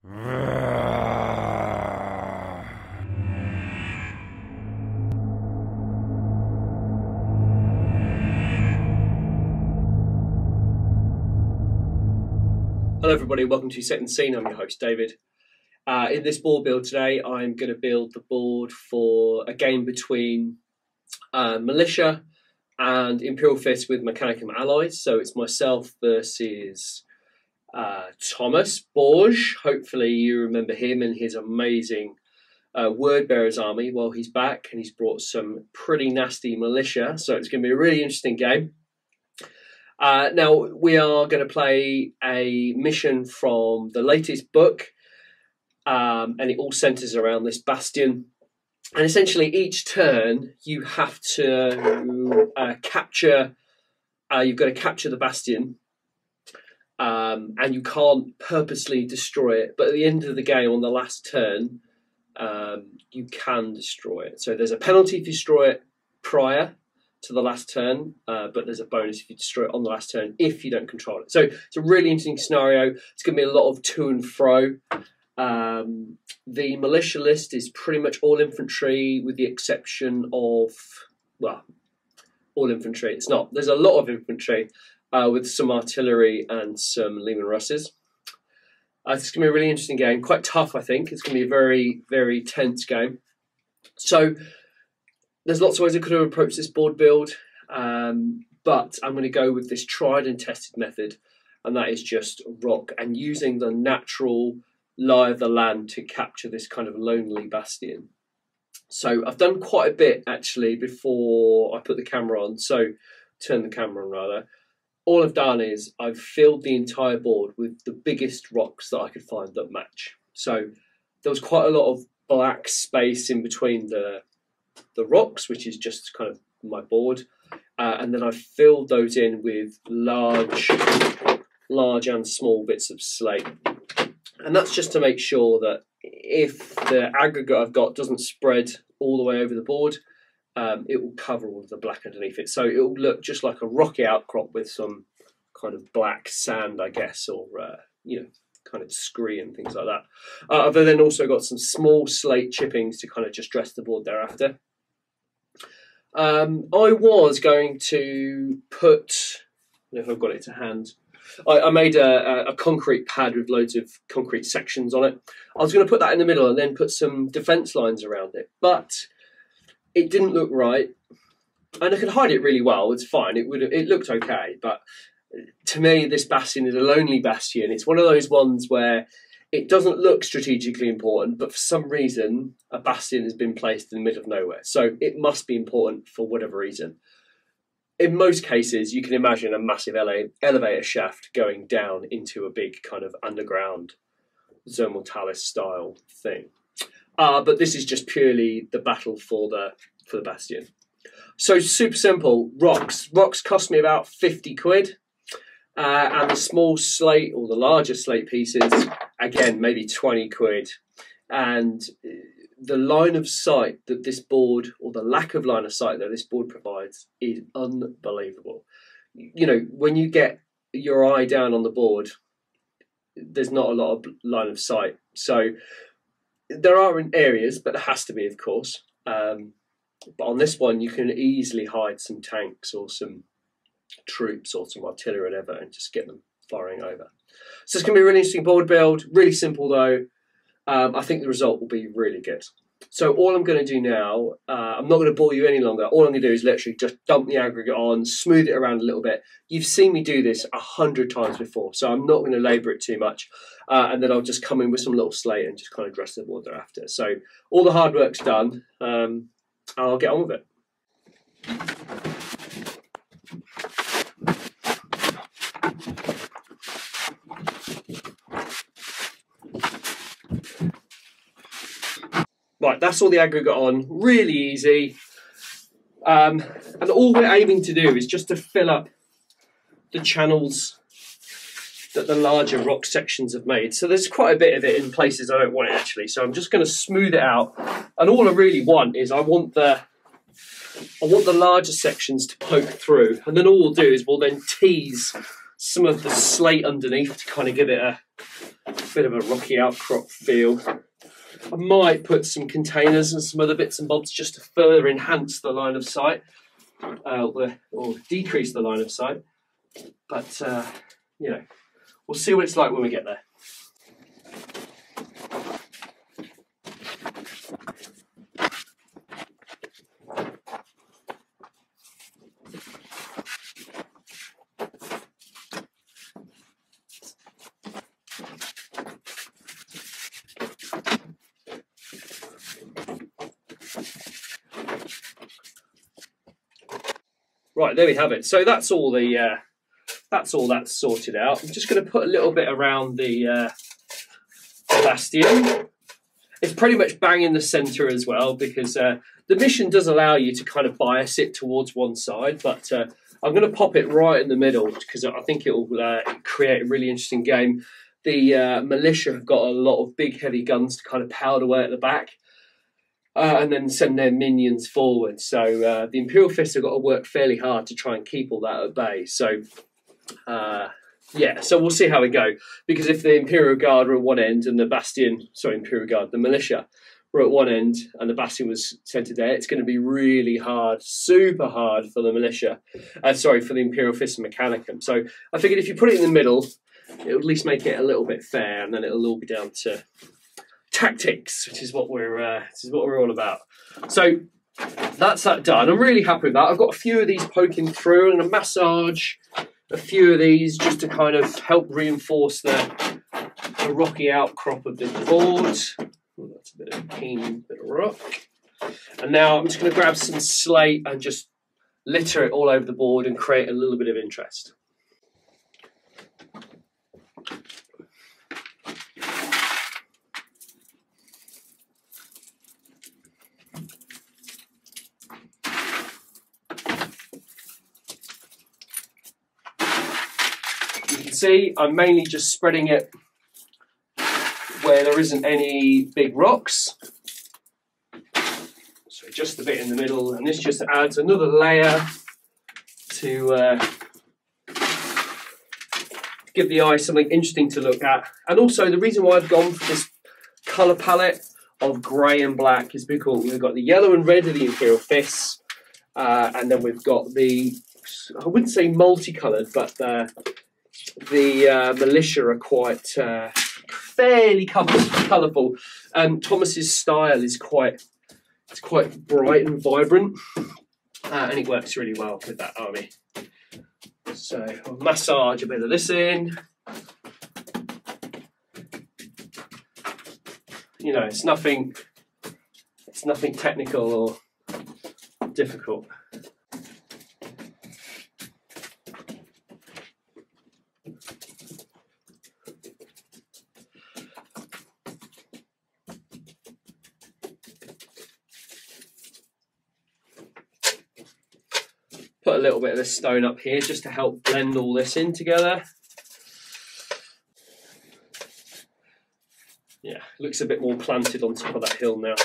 Hello everybody, welcome to Second Scene. I'm your host David. In this board build today, I'm going to build the board for a game between Militia and Imperial Fist with Mechanicum alloys. So it's myself versus Thomas Borge. Hopefully you remember him and his amazing Word Bearers army. Well, he's back and he's brought some pretty nasty Militia. So it's going to be a really interesting game. Now, we are going to play a mission from the latest book, and it all centres around this bastion. And essentially, each turn, you have to capture, you've got to capture the bastion, and you can't purposely destroy it. But at the end of the game, on the last turn, you can destroy it. So there's a penalty if you destroy it prior to the last turn, but there's a bonus if you destroy it on the last turn if you don't control it. So it's a really interesting scenario. It's going to be a lot of to and fro. The militia list is pretty much all infantry with the exception of, well, all infantry. It's not. There's a lot of infantry with some artillery and some Lehman Russes. It's going to be a really interesting game. Quite tough, I think. It's going to be a very, very tense game. So there's lots of ways I could have approached this board build, but I'm going to go with this tried and tested method, and that is just rock and using the natural lie of the land to capture this kind of lonely bastion. So I've done quite a bit actually before I put the camera on, so turn the camera on rather. All I've done is I've filled the entire board with the biggest rocks that I could find that match. So there was quite a lot of black space in between the rocks, which is just kind of my board, and then I filled those in with large and small bits of slate, and that's just to make sure that if the aggregate I've got doesn't spread all the way over the board, it will cover all of the black underneath it, so it will look just like a rocky outcrop with some kind of black sand, I guess, or you know, kind of scree and things like that. I've then also got some small slate chippings to kind of just dress the board thereafter. I was going to put, I don't know if I've got it to hand, I made a concrete pad with loads of concrete sections on it. I was going to put that in the middle and then put some defence lines around it, but it didn't look right, and I could hide it really well. It's fine, it looked okay, but to me this bastion is a lonely bastion. It's one of those ones where it doesn't look strategically important, but for some reason a bastion has been placed in the middle of nowhere, so it must be important for whatever reason. In most cases you can imagine a massive elevator shaft going down into a big kind of underground Zone Mortalis style thing, but this is just purely the battle for the bastion. So super simple. Rocks cost me about 50 quid. And the small slate or the larger slate pieces, again, maybe 20 quid. And the line of sight that this board, or the lack of line of sight that this board provides, is unbelievable. You know, when you get your eye down on the board, there's not a lot of line of sight. So there are areas, but there has to be, of course. But on this one, you can easily hide some tanks or some troops or some artillery or whatever and just get them firing over. So it's going to be a really interesting board build, really simple though. I think the result will be really good. So all I'm going to do now, I'm not going to bore you any longer. All I'm going to do is literally just dump the aggregate on, smooth it around a little bit. You've seen me do this 100 times before, so I'm not going to labour it too much. And then I'll just come in with some little slate and just kind of dress the board thereafter. So all the hard work's done. I'll get on with it. Right, that's all the aggregate on, really easy. And all we're aiming to do is just to fill up the channels that the larger rock sections have made. So there's quite a bit of it in places I don't want it actually. So I'm just going to smooth it out. And all I really want is I want the larger sections to poke through. And then all we'll do is we'll then tease some of the slate underneath to kind of give it bit of a rocky outcrop feel. I might put some containers and some other bits and bobs just to further enhance the line of sight, or decrease the line of sight. But, you know, we'll see what it's like when we get there. Right, there we have it. So that's all that's sorted out. I'm just going to put a little bit around the bastion. It's pretty much bang in the centre as well, because the mission does allow you to kind of bias it towards one side, but I'm going to pop it right in the middle because I think it will create a really interesting game. The militia have got a lot of big heavy guns to kind of pound away at the back. And then send their minions forward. So the Imperial Fists have got to work fairly hard to try and keep all that at bay. So yeah, so we'll see how we go. Because if the Imperial Guard are at one end and the the militia were at one end and the bastion was centred there, it's going to be really hard, super hard for the militia. For the Imperial Fists and Mechanicum. So I figured if you put it in the middle, it'll at least make it a little bit fair, and then it'll all be down to tactics, which is what we're all about. So that's that done. I'm really happy with that. I've got a few of these poking through and a massage a few of these just to kind of help reinforce the rocky outcrop of the board. Oh, that's a bit of keen bit of rock. And now I'm just going to grab some slate and just litter it all over the board and create a little bit of interest. See, I'm mainly just spreading it where there isn't any big rocks. So just a bit in the middle, and this just adds another layer to give the eye something interesting to look at. And also the reason why I've gone for this colour palette of grey and black is because we've got the yellow and red of the Imperial Fists, and then we've got the, I wouldn't say multicoloured, but the militia are quite fairly colourful. Thomas's style is quite bright and vibrant, and it works really well with that army. So I'll massage a bit of this in. You know, it's nothing technical or difficult. Put a little bit of this stone up here just to help blend all this in together. Yeah, looks a bit more planted on top of that hill now.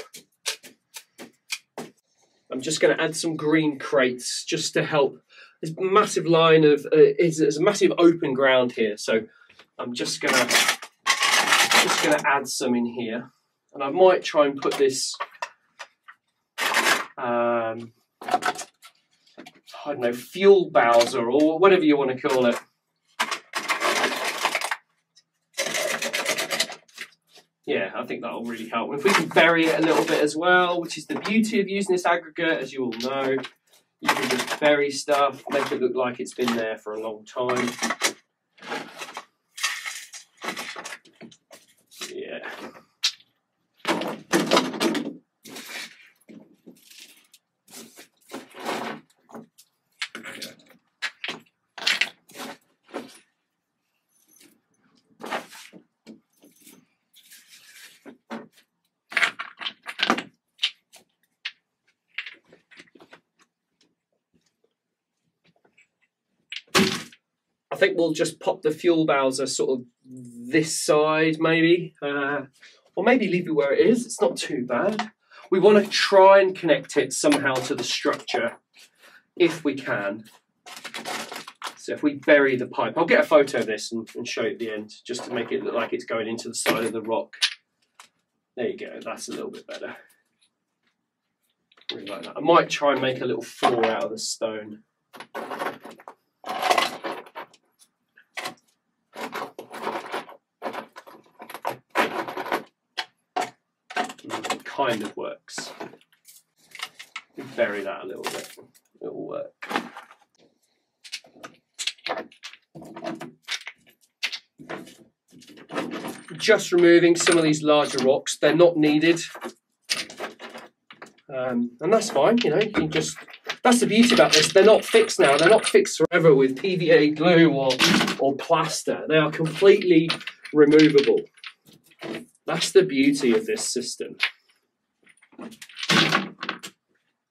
I'm just going to add some green crates just to help. This massive line of there's a massive open ground here, so I'm just going to add some in here, and I might try and put this. I don't know, fuel Bowser or whatever you want to call it. Yeah, I think that'll really help. If we can bury it a little bit as well, which is the beauty of using this aggregate, as you all know, you can just bury stuff, make it look like it's been there for a long time. Yeah. I think we'll just pop the fuel Bowser sort of this side maybe, or maybe leave it where it is. It's not too bad. We want to try and connect it somehow to the structure if we can. So So if we bury the pipe, I'll get a photo of this and show you at the end, just to make it look like it's going into the side of the rock. There you go, that's a little bit better. Really like that. I might try and make a little floor out of the stone. It kind of works. Bury that a little bit, it'll work. Just removing some of these larger rocks, they're not needed. And that's fine, you know, you can just, that's the beauty about this, they're not fixed now, they're not fixed forever with PVA glue or plaster, they are completely removable. That's the beauty of this system. I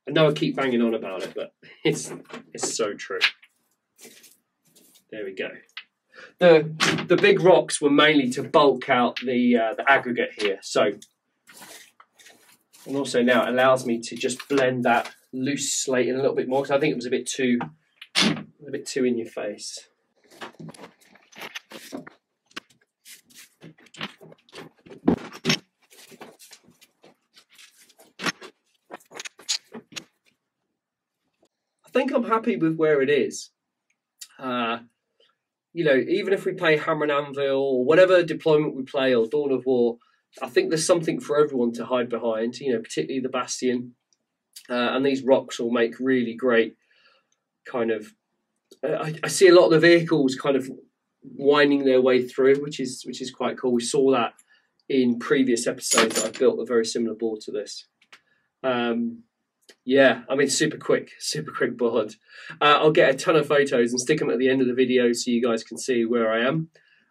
know I keep banging on about it, but it's so true. There we go. The big rocks were mainly to bulk out the aggregate here. So, and also now it allows me to just blend that loose slate in a little bit more, because I think it was a bit too in your face. I think I'm happy with where it is. You know, even if we play Hammer and Anvil or whatever deployment we play, or Dawn of War, I think there's something for everyone to hide behind, you know, particularly the Bastion. And these rocks will make really great kind of... I see a lot of the vehicles kind of winding their way through, which is quite cool. We saw that in previous episodes that I built a very similar board to this. Yeah, I mean, super quick board. I'll get a ton of photos and stick them at the end of the video so you guys can see where I am.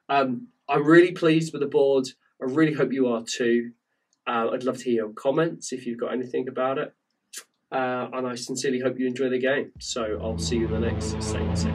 I'm really pleased with the board. I really hope you are too. I'd love to hear your comments if you've got anything about it. And I sincerely hope you enjoy the game. So I'll see you in the next Saints.